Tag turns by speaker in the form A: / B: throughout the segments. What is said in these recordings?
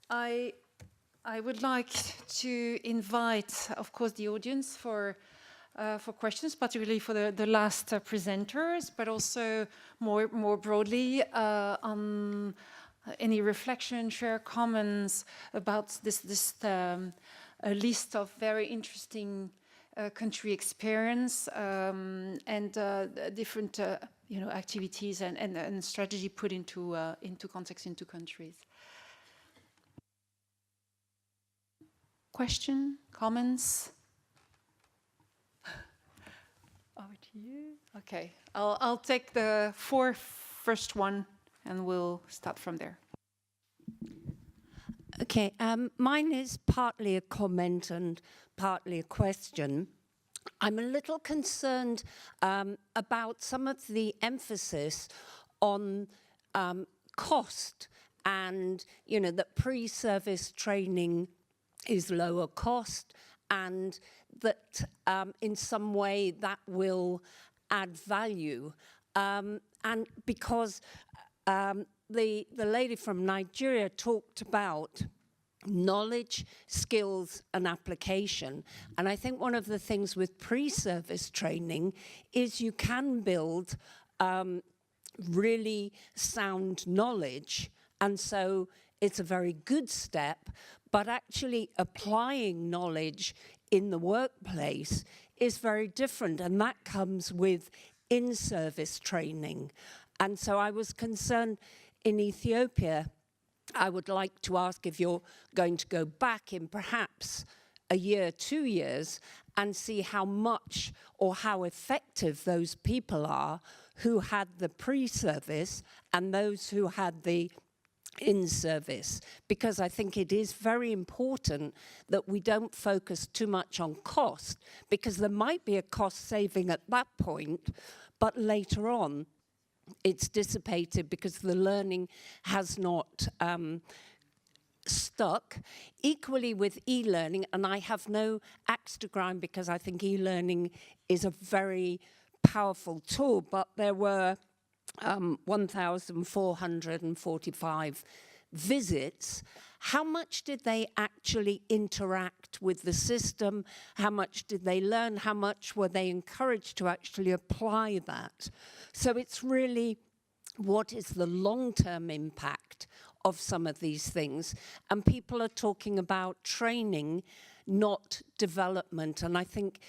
A: I would like to invite, of course, the audience for questions, particularly for the last presenters, but also more broadly on any reflection, share comments about this a list of very interesting country experience and different activities and strategy put into context into countries. Question, comments? Over to you. Okay, I'll take the first one, and we'll start from there.
B: Okay, mine is partly a comment and partly a question. I'm a little concerned about some of the emphasis on cost, and that pre-service training is lower cost, and that in some way that will add value. And because the lady from Nigeria talked about knowledge, skills, and application. And I think one of the things with pre-service training is you can build really sound knowledge. And so it's a very good step, but actually applying knowledge in the workplace is very different. And that comes with in-service training. And so I was concerned in Ethiopia, I would like to ask if you're going to go back in perhaps a year, 2 years, and see how much or how effective those people are who had the pre-service and those who had the in-service. Because I think it is very important that we don't focus too much on cost, because there might be a cost saving at that point, but later on, it's dissipated because the learning has not stuck. Equally with e-learning, and I have no axe to grind because I think e-learning is a very powerful tool, but there were 1,445 visits. How much did they actually interact with the system? How much did they learn? How much were they encouraged to actually apply that? So it's really, what is the long-term impact of some of these things? And people are talking about training, not development. And I think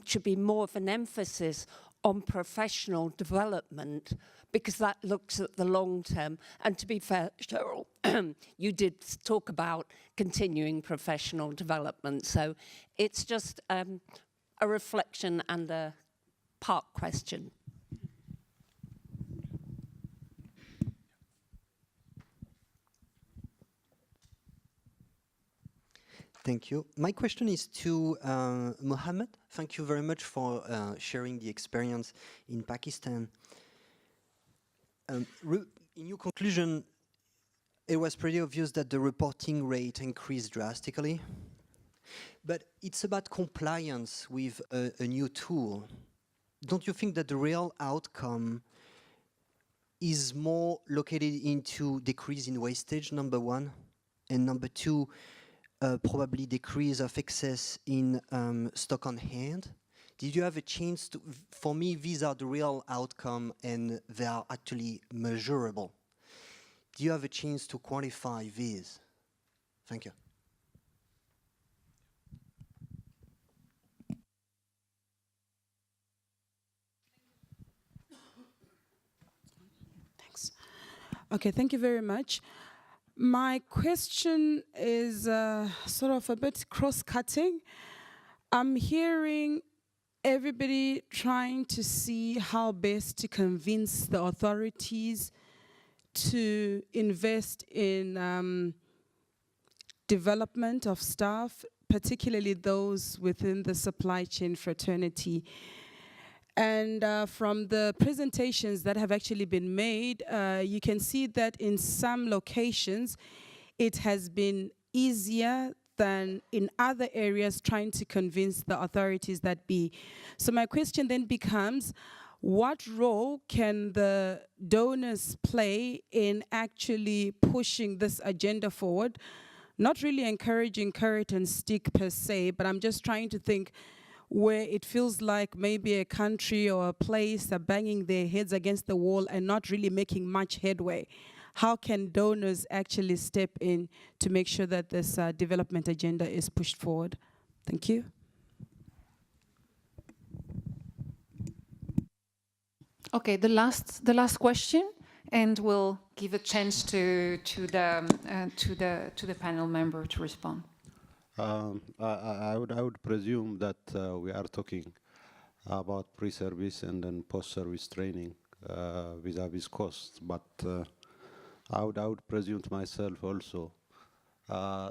B: should be more of an emphasis on professional development, because that looks at the long term. And to be fair, Cheryl, you did talk about continuing professional development. So it's just a reflection and a part question.
C: Thank you. My question is to Mohammed. Thank you very much for sharing the experience in Pakistan. In your conclusion, it was pretty obvious that the reporting rate increased drastically. But it's about compliance with a new tool. Don't you think that the real outcome is more located into decrease in wastage, number one, and number two, probably decrease of excess in stock on hand? Did you have a chance to, for me, these are the real outcome and they are actually measurable. Do you have a chance to quantify these? Thank you.
D: Thanks. Okay, thank you very much. My question is sort of a bit cross-cutting. I'm hearing everybody trying to see how best to convince the authorities to invest in development of staff, particularly those within the supply chain fraternity. And from the presentations that have actually been made, you can see that in some locations, it has been easier than in other areas trying to convince the authorities that be. So my question then becomes, what role can the donors play in actually pushing this agenda forward? Not really encouraging carrot and stick per se, but I'm just trying to think where it feels like maybe a country or a place are banging their heads against the wall and not really making much headway. How can donors actually step in to make sure that this development agenda is pushed forward? Thank you.
A: Okay, the last question, and we'll give a chance to the panel member to respond.
E: I would presume that we are talking about pre-service and then post-service training vis-a-vis costs, but I would presume to myself also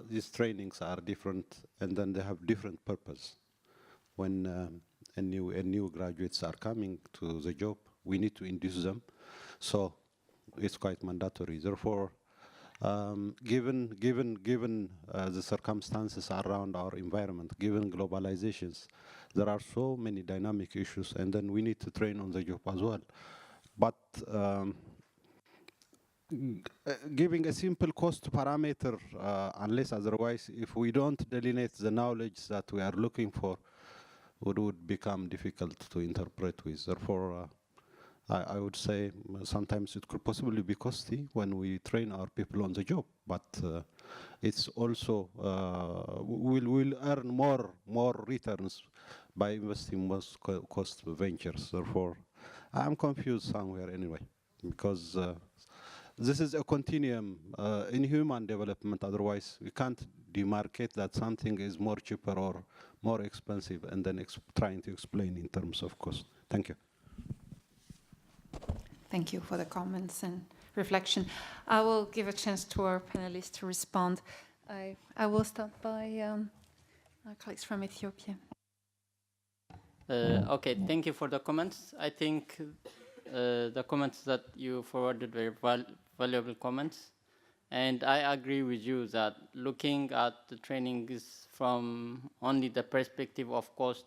E: these trainings are different, and then they have different purpose. When new graduates are coming to the job, we need to induce them, so it's quite mandatory. Therefore, given the circumstances around our environment, given globalizations, there are so many dynamic issues, and then we need to train on the job as well. But giving a simple cost parameter, unless otherwise, if we don't delineate the knowledge that we are looking for, would become difficult to interpret with. Therefore, I would say sometimes it could possibly be costly when we train our people on the job, but it's also we'll earn more returns by investing more cost ventures. Therefore, I'm confused somewhere anyway, because this is a continuum in human development. Otherwise, we can't demarcate that something is more cheaper or more expensive and then trying to explain in terms of cost. Thank you.
A: Thank you for the comments and reflection. I will give a chance to our panelists to respond. I will start by our colleagues from Ethiopia.
F: Okay, thank you for the comments. I think the comments that you forwarded were valuable comments. And I agree with you that looking at the training is from only the perspective of cost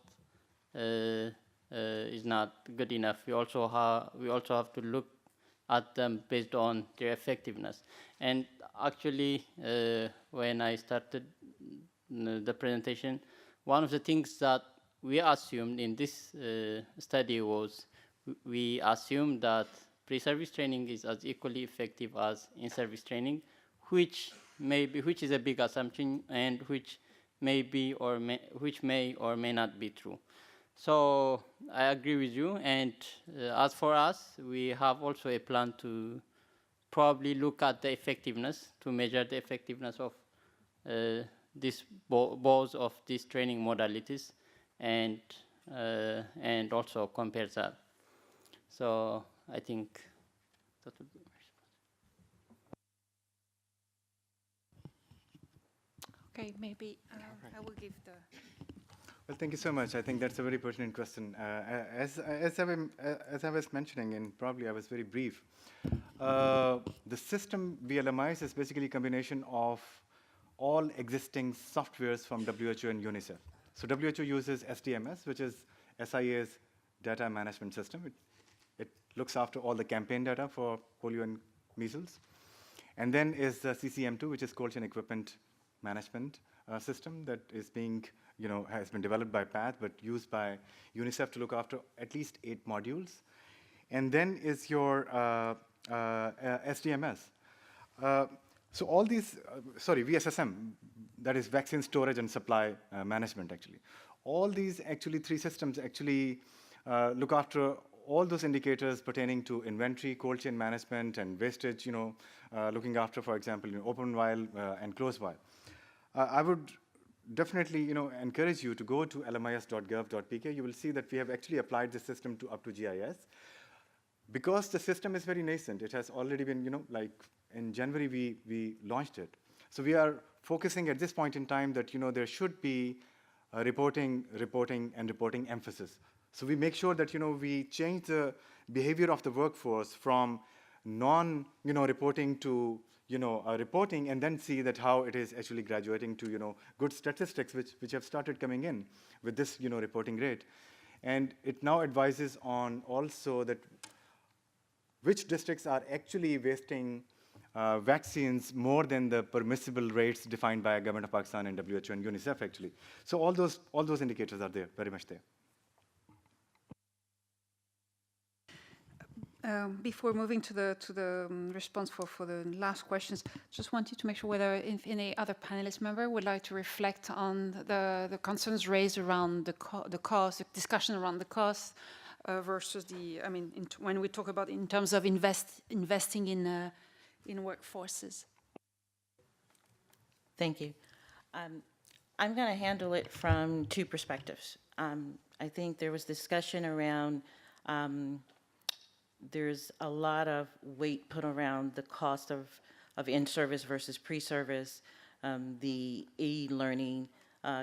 F: is not good enough. We also have to look at them based on their effectiveness. And actually, when I started the presentation, one of the things that we assumed in this study was we assumed that pre-service training is as equally effective as in-service training, which is a big assumption and which may or may not be true. So I agree with you, and as for us, we have also a plan to probably look at the effectiveness, to measure the effectiveness of both of these training modalities, and also compare that. So I think that would be my response.
A: Okay, maybe I will give the...
G: Well, thank you so much. I think that's a very pertinent question. As I was mentioning, and probably I was very brief, the system VLMIs is basically a combination of all existing softwares from WHO and UNICEF. So WHO uses SDMS, which is SIA's data management system. It looks after all the campaign data for polio and measles. And then is the CCM2, which is cold chain equipment management system that is being, has been developed by PATH, but used by UNICEF to look after at least 8 modules. And then is your SDMS. So all these, VSSM, that is vaccine storage and supply management, actually. All these, actually, 3 systems actually look after all those indicators pertaining to inventory, cold chain management, and wastage, looking after, for example, open vial and closed vial. I would definitely, encourage you to go to lmis.gov.pk. You will see that we have actually applied the system up to GIS. Because the system is very nascent, it has already been, like in January, we launched it. So we are focusing at this point in time that, there should be a reporting emphasis. So we make sure that, we change the behavior of the workforce from non-reporting to, reporting, and then see that how it is actually graduating to, good statistics, which have started coming in with this, reporting rate. And it now advises on also that which districts are actually wasting vaccines more than the permissible rates defined by Government of Pakistan and WHO and UNICEF actually. So all those indicators are there, very much there.
A: Before moving to the response for the last questions, just wanted to make sure whether if any other panelist member would like to reflect on the concerns raised around the cost, the discussion around the cost versus the, I mean, when we talk about in terms of investing in workforces.
H: Thank you. I'm going to handle it from two perspectives. I think there was discussion around there's a lot of weight put around the cost of in-service versus pre-service, the e-learning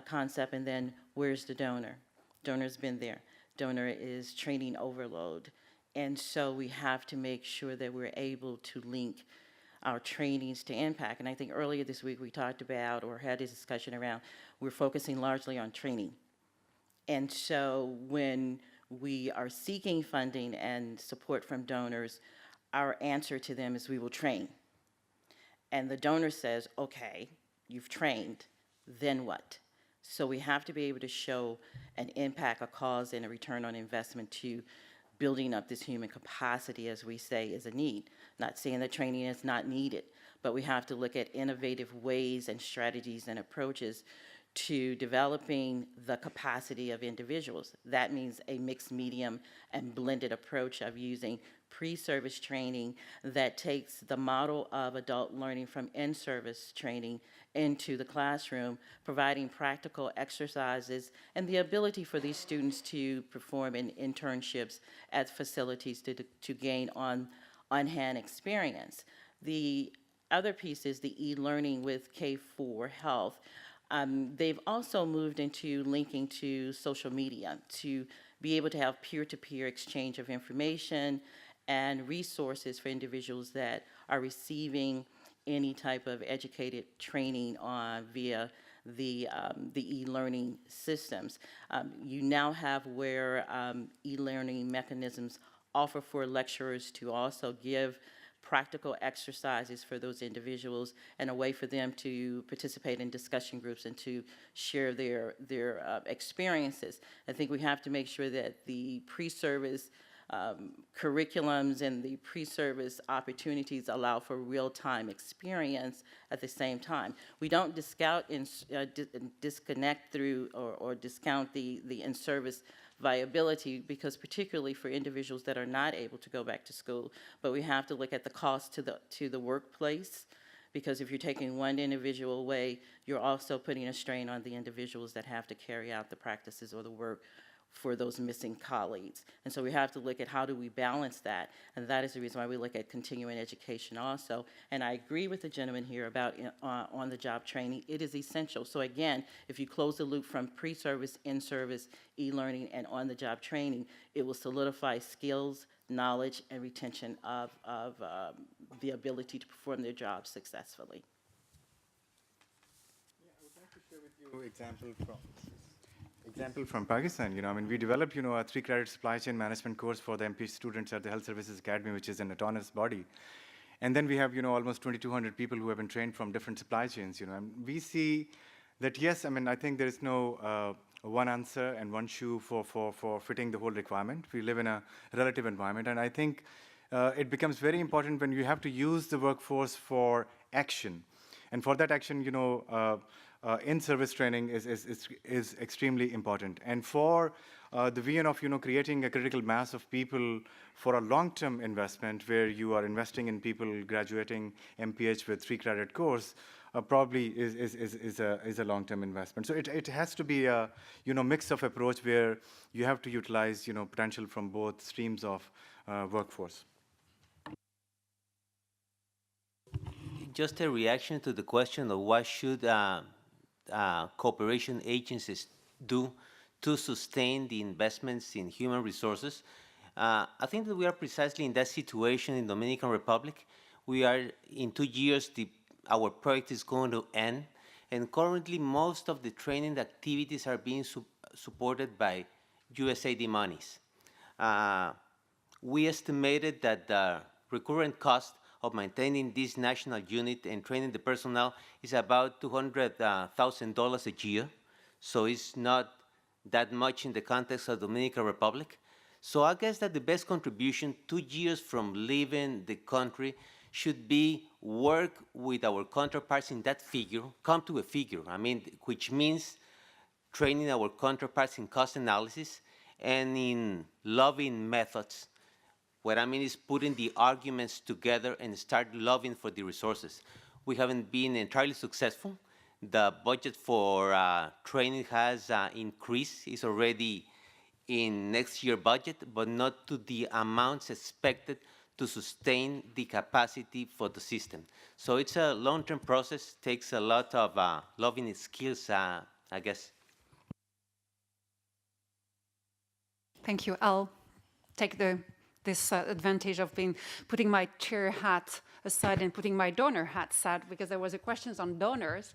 H: concept, and then where's the donor? Donor's been there. Donor is training overload. And so we have to make sure that we're able to link our trainings to impact. And I think earlier this week we talked about or had a discussion around we're focusing largely on training. And so when we are seeking funding and support from donors, our answer to them is we will train. And the donor says, okay, you've trained, then what? So we have to be able to show an impact, a cause, and a return on investment to building up this human capacity, as we say, is a need. Not saying that training is not needed, but we have to look at innovative ways and strategies and approaches to developing the capacity of individuals. That means a mixed medium and blended approach of using pre-service training that takes the model of adult learning from in-service training into the classroom, providing practical exercises and the ability for these students to perform in internships at facilities to gain on-hand experience. The other piece is the e-learning with K4 Health. They've also moved into linking to social media to be able to have peer-to-peer exchange of information and resources for individuals that are receiving any type of educated training via the e-learning systems. You now have where e-learning mechanisms offer for lecturers to also give practical exercises for those individuals and a way for them to participate in discussion groups and to share their experiences. I think we have to make sure that the pre-service curriculums and the pre-service opportunities allow for real-time experience at the same time. We don't discount disconnect through or discount the in-service viability, because particularly for individuals that are not able to go back to school, but we have to look at the cost to the workplace, because if you're taking one individual away, you're also putting a strain on the individuals that have to carry out the practices or the work for those missing colleagues. And so we have to look at how do we balance that, and that is the reason why we look at continuing education also. And I agree with the gentleman here about on-the-job training. It is essential. So again, if you close the loop from pre-service, in-service, e-learning, and on-the-job training, it will solidify skills, knowledge, and retention of the ability to perform their jobs successfully.
G: Yeah, I would like to share with you example from Pakistan. I mean, we developed, a 3-credit supply chain management course for the MP students at the Health Services Academy, which is an autonomous body. And then we have, almost 2,200 people who have been trained from different supply chains, And we see that, yes, I mean, I think there is no one answer and one shoe for fitting the whole requirement. We live in a relative environment, and I think it becomes very important when you have to use the workforce for action. And for that action, in-service training is extremely important. And for the vision of, creating a critical mass of people for a long-term investment where you are investing in people graduating MPH with 3-credit course, probably is a long-term investment. So it has to be a, mix of approach where you have to utilize, potential from both streams of workforce.
I: Just a reaction to the question of what should cooperation agencies do to sustain the investments in human resources. I think that we are precisely in that situation in Dominican Republic. We are, in 2 years, our project is going to end, and currently most of the training activities are being supported by USAID monies. We estimated that the recurrent cost of maintaining this national unit and training the personnel is about $200,000 a year. So it's not that much in the context of the Dominican Republic. So I guess that the best contribution 2 years from leaving the country should be work with our counterparts in that figure, come to a figure, I mean, which means training our counterparts in cost analysis and in lobbying methods. What I mean is putting the arguments together and start lobbying for the resources. We haven't been entirely successful. The budget for training has increased. It's already in next year's budget, but not to the amounts expected to sustain the capacity for the system. So it's a long-term process, takes a lot of lobbying skills, I guess.
A: Thank you. I'll take this advantage of putting my chair hat aside and putting my donor hat aside, because there was a question on donors.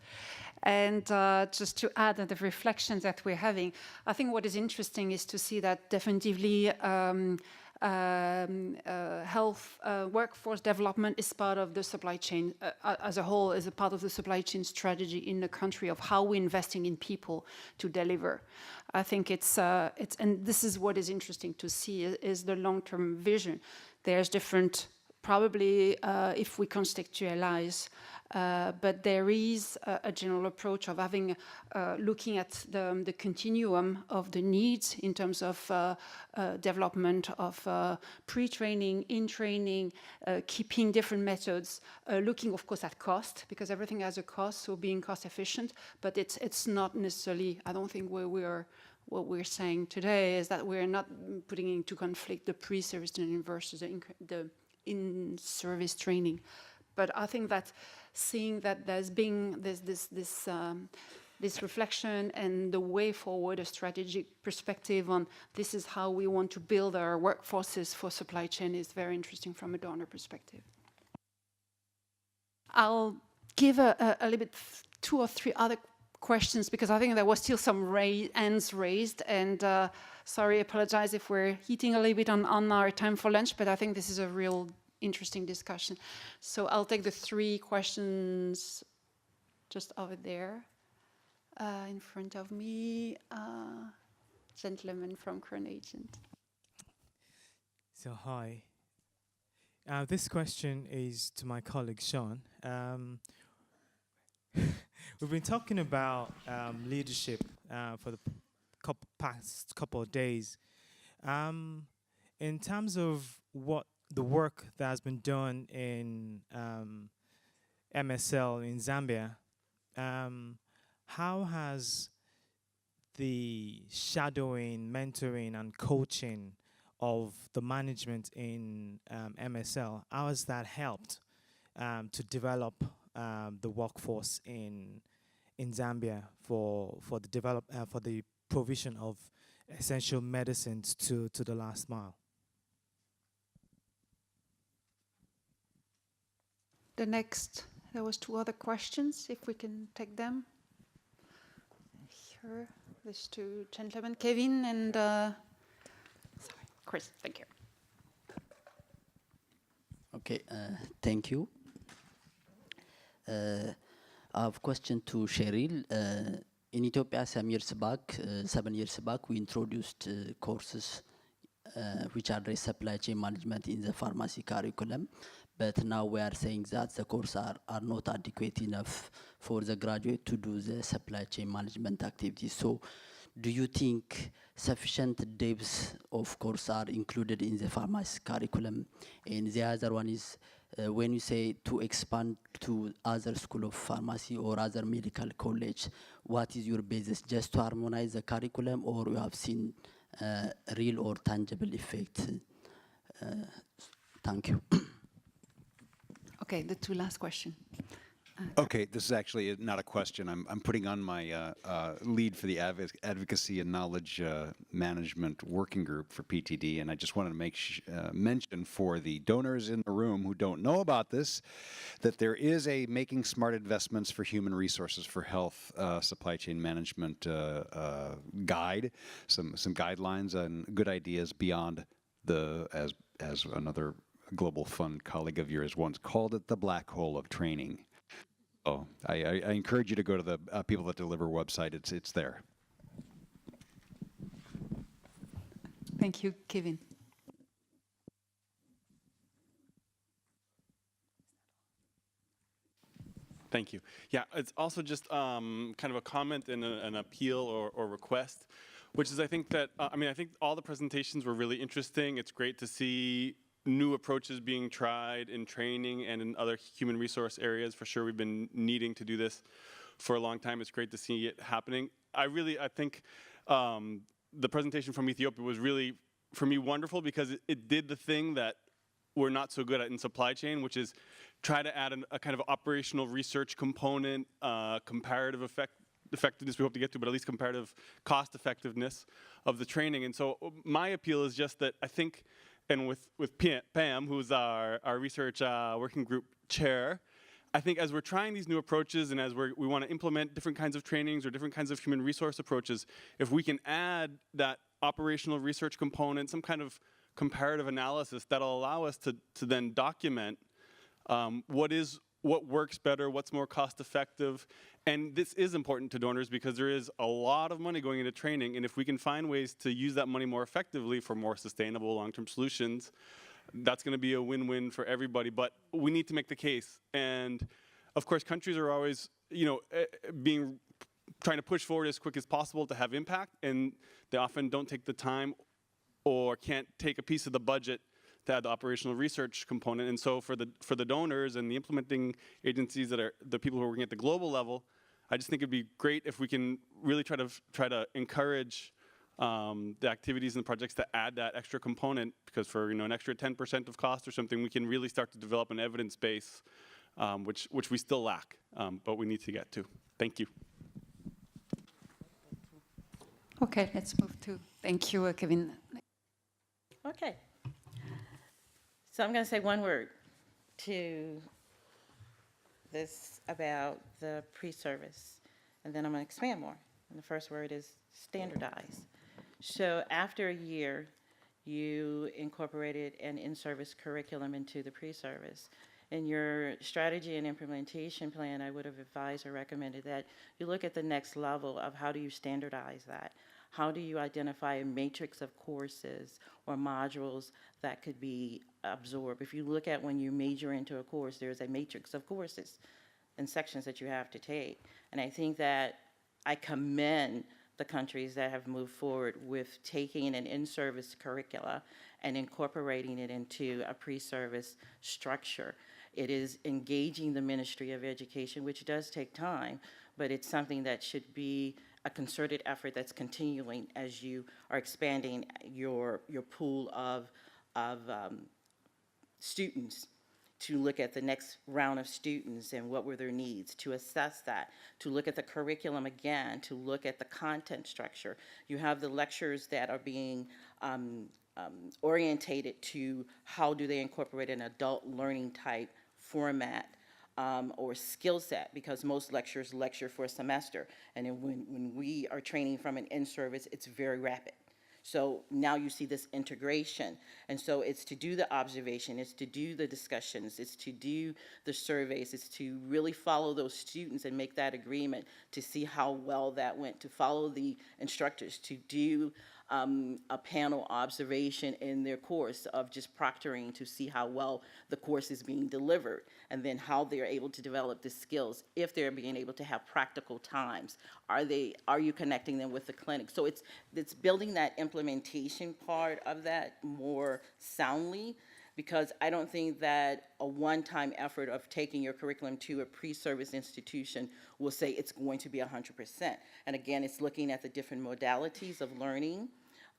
A: And just to add to the reflections that we're having, I think what is interesting is to see that definitively health workforce development is part of the supply chain as a whole, is a part of the supply chain strategy in the country of how we're investing in people to deliver. I think it's and this is what is interesting to see is the long-term vision. There's different, probably if we contextualize, but there is a general approach of having, looking at the continuum of the needs in terms of development of pre-training, in-training, keeping different methods, looking, of course, at cost, because everything has a cost, so being cost efficient, but it's not necessarily, I don't think what we're saying today is that we're not putting into conflict the pre-service training versus the in-service training. But I think that seeing that there's been this reflection and the way forward, a strategic perspective on this is how we want to build our workforces for supply chain is very interesting from a donor perspective. I'll give a little bit 2 or 3 other questions, because I think there was still some hands raised, and sorry, apologize if we're heating a little bit on our time for lunch, but I think this is a real interesting discussion. So I'll take the 3 questions just over there in front of me. Gentleman from Crown Agent.
J: So hi. This question is to my colleague Sean. We've been talking about leadership for the past couple of days. In terms of what the work that has been done in MSL in Zambia, how has the shadowing, mentoring, and coaching of the management in MSL, how has that helped to develop the workforce in Zambia for the provision of essential medicines to the last mile?
A: The next, there was 2 other questions, if we can take them. Here, there's 2 gentlemen, Kevin and sorry, Chris, thank you.
K: Okay, thank you. I have a question to Cheryl. In Ethiopia, 7 years back, we introduced courses which address supply chain management in the pharmacy curriculum. But now we are saying that the courses are not adequate enough for the graduate to do the supply chain management activities. So do you think sufficient depths of course are included in the pharmacy curriculum? And the other one is, when you say to expand to other school of pharmacy or other medical college, what is your basis? Just to harmonize the curriculum, or you have seen real or tangible effect? Thank you.
A: Okay, the 2 last questions.
L: Okay, this is actually not a question. I'm putting on my lead for the Advocacy and Knowledge Management Working Group for PTD, and I just wanted to make mention for the donors in the room who don't know about this, that there is a Making Smart Investments for Human Resources for Health Supply Chain Management guide, some guidelines and good ideas beyond as another Global Fund colleague of yours once called it, the black hole of training. Oh, I encourage you to go to the People That Deliver website. It's there.
A: Thank you, Kevin.
M: Thank you. Yeah, it's also just kind of a comment and an appeal or request, which is I think that, I think all the presentations were really interesting. It's great to see new approaches being tried in training and in other human resource areas. For sure, we've been needing to do this for a long time. It's great to see it happening. I think the presentation from Ethiopia was really, for me, wonderful because it did the thing that we're not so good at in supply chain, which is try to add a kind of operational research component, comparative effectiveness we hope to get to, but at least comparative cost effectiveness of the training. And so my appeal is just that I think, and with Pam, who's our research working group chair, I think as we're trying these new approaches and as we want to implement different kinds of trainings or different kinds of human resource approaches, if we can add that operational research component, some kind of comparative analysis that'll allow us to then document what works better, what's more cost effective. And this is important to donors because there is a lot of money going into training, and if we can find ways to use that money more effectively for more sustainable long-term solutions, that's going to be a win-win for everybody. But we need to make the case. And of course, countries are always, trying to push forward as quick as possible to have impact, and they often don't take the time or can't take a piece of the budget to add the operational research component. And so for the donors and the implementing agencies that are the people who are working at the global level, I just think it'd be great if we can really try to encourage the activities and the projects to add that extra component, because for an extra 10% of cost or something, we can really start to develop an evidence base, which we still lack, but we need to get to. Thank you.
A: Okay, let's move to. Thank you, Kevin.
H: Okay. So I'm going to say one word to this about the pre-service, and then I'm going to expand more. And the first word is standardize. So after a year, you incorporated an in-service curriculum into the pre-service. In your strategy and implementation plan, I would have advised or recommended that you look at the next level of how do you standardize that? How do you identify a matrix of courses or modules that could be absorbed? If you look at when you major into a course, there's a matrix of courses and sections that you have to take. And I think that I commend the countries that have moved forward with taking an in-service curricula and incorporating it into a pre-service structure. It is engaging the Ministry of Education, which does take time, but it's something that should be a concerted effort that's continuing as you are expanding your pool of students, to look at the next round of students and what were their needs, to assess that, to look at the curriculum again, to look at the content structure. You have the lectures that are being orientated to how do they incorporate an adult learning type format or skill set, because most lecturers lecture for a semester. And then when we are training from an in-service, it's very rapid. So now you see this integration. And so it's to do the observation, it's to do the discussions, it's to do the surveys, it's to really follow those students and make that agreement, to see how well that went, to follow the instructors, to do a panel observation in their course of just proctoring to see how well the course is being delivered, and then how they're able to develop the skills, if they're being able to have practical times. Are you connecting them with the clinic? So it's building that implementation part of that more soundly, because I don't think that a one-time effort of taking your curriculum to a pre-service institution will say it's going to be 100%. And again, it's looking at the different modalities of learning,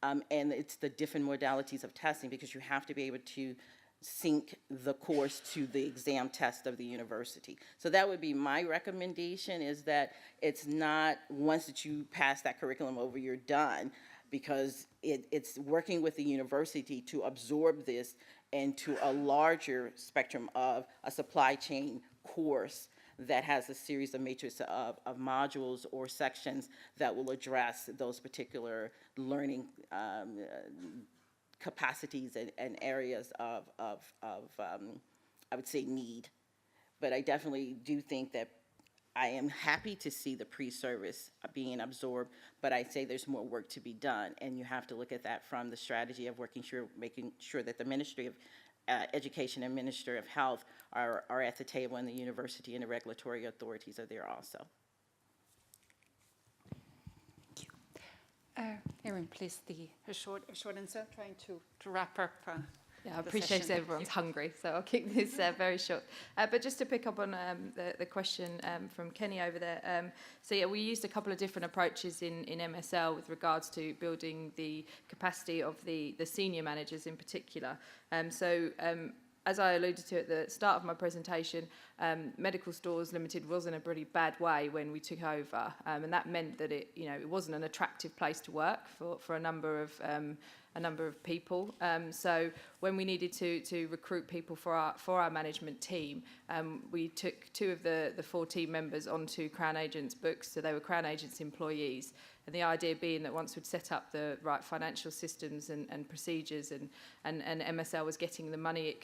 H: and it's the different modalities of testing, because you have to be able to sync the course to the exam test of the university. So that would be my recommendation, is that it's not once that you pass that curriculum over, you're done, because it's working with the university to absorb this into a larger spectrum of a supply chain course that has a series of matrices of modules or sections that will address those particular learning capacities and areas of I would say, need. But I definitely do think that I am happy to see the pre-service being absorbed, but I say there's more work to be done, and you have to look at that from the strategy of making sure that the Ministry of Education and Ministry of Health are at the table, and the university and the regulatory authorities are there also.
A: Erin, please, a short answer, trying to wrap up.
N: Yeah, I appreciate everyone's hungry, so I'll keep this very short. But just to pick up on the question from Kenny over there. So yeah, we used a couple of different approaches in MSL with regards to building the capacity of the senior managers in particular. As I alluded to at the start of my presentation, Medical Stores Limited was in a pretty bad way when we took over, and that meant that it wasn't an attractive place to work for a number of people. So when we needed to recruit people for our management team, we took 2 of the 4 team members onto Crown Agents' books, so they were Crown Agents employees. And the idea being that once we'd set up the right financial systems and procedures, and MSL was getting the money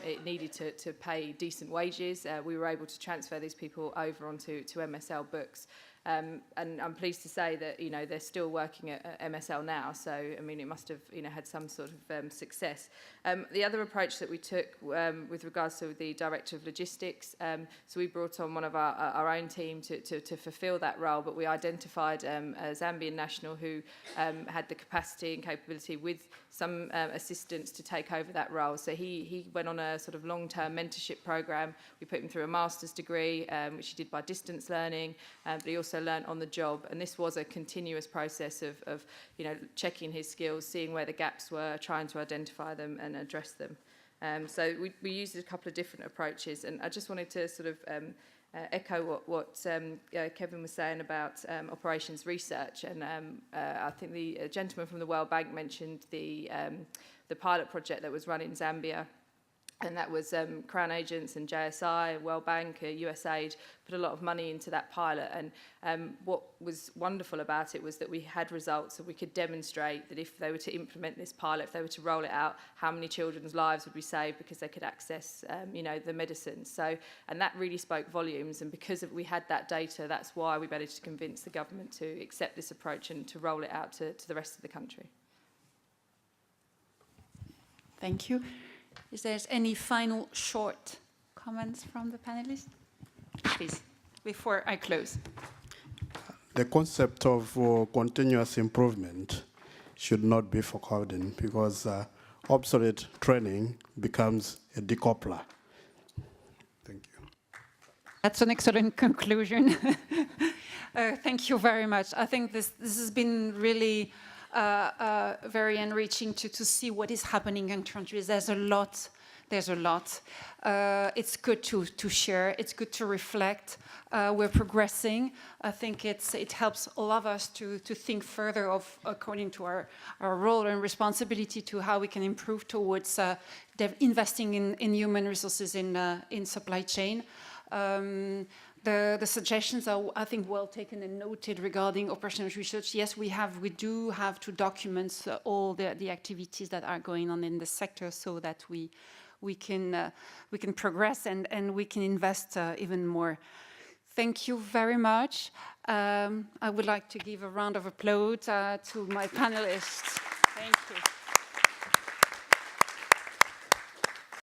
N: it needed to pay decent wages, we were able to transfer these people over onto MSL books. And I'm pleased to say that they're still working at MSL now. So I mean, it must have had some sort of success. The other approach that we took with regards to the Director of Logistics, so we brought on one of our own team to fulfil that role, but we identified a Zambian national who had the capacity and capability with some assistance to take over that role. So he went on a sort of long-term mentorship program. We put him through a master's degree, which he did by distance learning, but he also learned on the job, and this was a continuous process of checking his skills, seeing where the gaps were, trying to identify them and address them. So we used a couple of different approaches, and I just wanted to sort of echo what Kevin was saying about operations research, and I think the gentleman from the World Bank mentioned the pilot project that was run in Zambia. And that was Crown Agents and JSI, World Bank, USAID put a lot of money into that pilot. And what was wonderful about it was that we had results, and we could demonstrate that if they were to implement this pilot, if they were to roll it out, how many children's lives would be saved because they could access, the medicines. So, and that really spoke volumes. And because we had that data, that's why we managed to convince the government to accept this approach and to roll it out to the rest of the country.
A: Thank you. Is there any final short comments from the panelists? Please, before I close.
O: The concept of continuous improvement should not be forgotten, because obsolete training becomes a decoupler. Thank you.
A: That's an excellent conclusion. Thank you very much. I think this has been really very enriching to see what is happening in countries. There's a lot. It's good to share. It's good to reflect. We're progressing. I think it helps all of us to think further according to our role and responsibility, to how we can improve towards investing in human resources in supply chain. The suggestions are, I think, well taken and noted regarding operational research. Yes, we do have to document all the activities that are going on in the sector, so that we can progress and we can invest even more. Thank you very much. I would like to give a round of applause to my panelists. Thank you.